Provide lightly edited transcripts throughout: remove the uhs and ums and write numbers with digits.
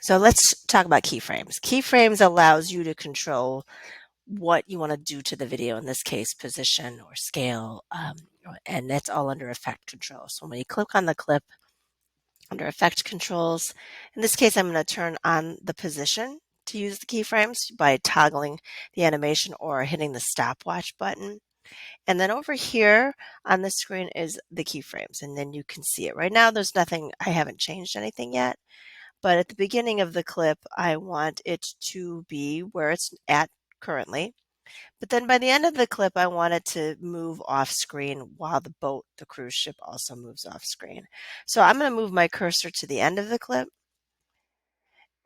So let's talk about keyframes. Keyframes allows you to control what you want to do to the video, in this case, position or scale, and that's all under effect control. So when you click on the clip under effect controls, in this case, I'm going to turn on the position to use the keyframes by toggling the animation or hitting the stopwatch button. And then over here on the screen is the keyframes, and then you can see it. Right now, there's nothing, I haven't changed anything yet. But at the beginning of the clip, I want it to be where it's at currently. But then by the end of the clip, I want it to move off screen while the boat, the cruise ship, also moves off screen. So I'm going to move my cursor to the end of the clip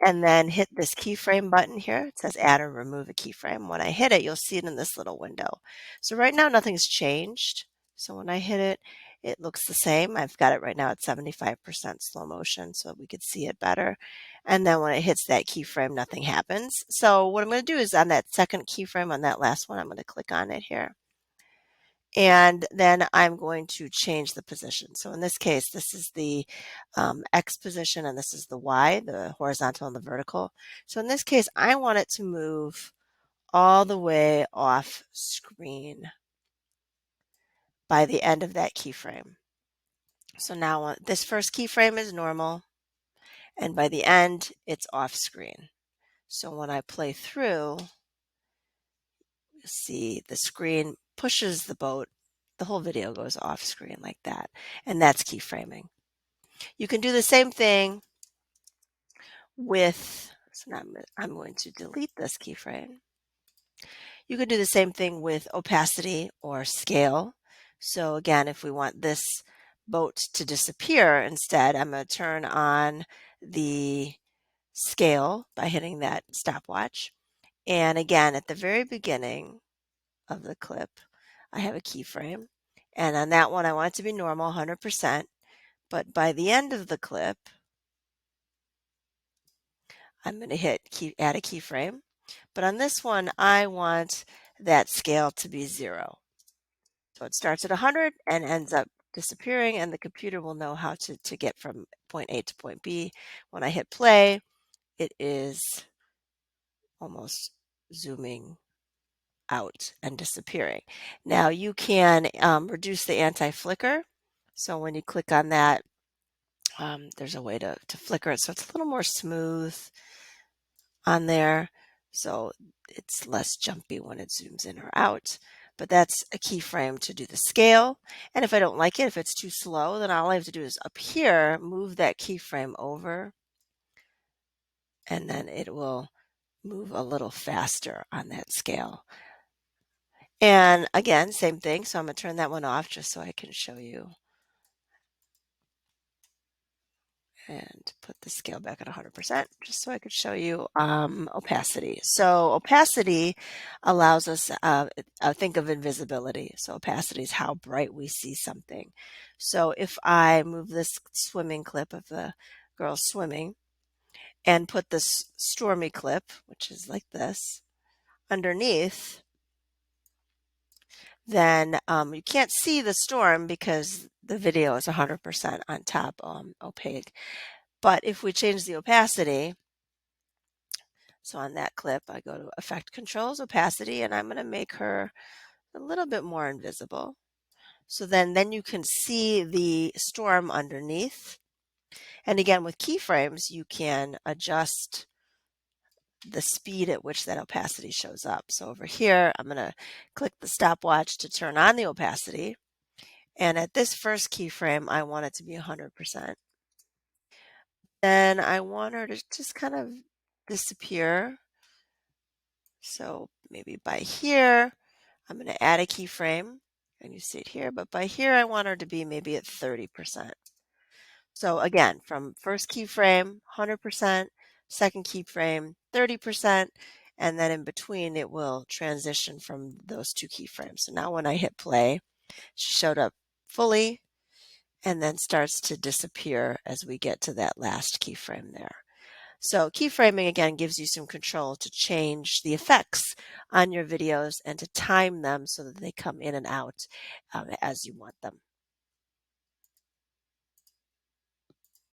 and then hit this keyframe button here. It says add or remove a keyframe. When I hit it, you'll see it in this little window. So right now, nothing's changed. So when I hit it, it looks the same. I've got it right now at 75% slow motion so we could see it better. And then when it hits that keyframe, nothing happens. So what I'm going to do is on that second keyframe, on that last one, I'm going to click on it here. And then I'm going to change the position. So in this case, this is the X position and this is the Y, the horizontal and the vertical. So in this case, I want it to move all the way off screen by the end of that keyframe. So now this first keyframe is normal, and by the end, it's off screen. So when I play through, you see the screen pushes the boat, the whole video goes off screen like that, and that's keyframing. You can do the same thing with, so now I'm going to delete this keyframe. You can do the same thing with opacity or scale. So again, if we want this boat to disappear instead, I'm going to turn on the scale by hitting that stopwatch. And again, at the very beginning of the clip, I have a keyframe. And on that one, I want it to be normal, 100%. But by the end of the clip, I'm going to hit add a keyframe. But on this one, I want that scale to be 0. So it starts at 100 and ends up disappearing, and the computer will know how to get from point A to point B. When I hit play, it is almost zooming out and disappearing. Now you can reduce the anti-flicker. So when you click on that, there's a way to flicker it so it's a little more smooth on there. So it's less jumpy when it zooms in or out. But that's a keyframe to do the scale. And if I don't like it, if it's too slow, then all I have to do is up here, move that keyframe over, and then it will move a little faster on that scale. And again, same thing. So I'm going to turn that one off just so I can show you. And put the scale back at 100% just so I could show you opacity. So opacity allows us, think of invisibility. So opacity is how bright we see something. So if I move this swimming clip of the girl swimming and put this stormy clip, which is like this, underneath, then you can't see the storm because the video is 100% on top opaque. But if we change the opacity, so on that clip, I go to Effect Controls, Opacity, and I'm going to make her a little bit more invisible. So then you can see the storm underneath. And again, with keyframes, you can adjust the speed at which that opacity shows up. So over here, I'm going to click the stopwatch to turn on the opacity. And at this first keyframe, I want it to be 100%. Then I want her to just kind of disappear. So maybe by here, I'm going to add a keyframe, and you see it here, but by here I want her to be maybe at 30%. So again, from first keyframe, 100%, second keyframe, 30%, and then in between it will transition from those two keyframes. So now when I hit play, she showed up fully and then starts to disappear as we get to that last keyframe there. So keyframing, again, gives you some control to change the effects on your videos and to time them so that they come in and out as you want them.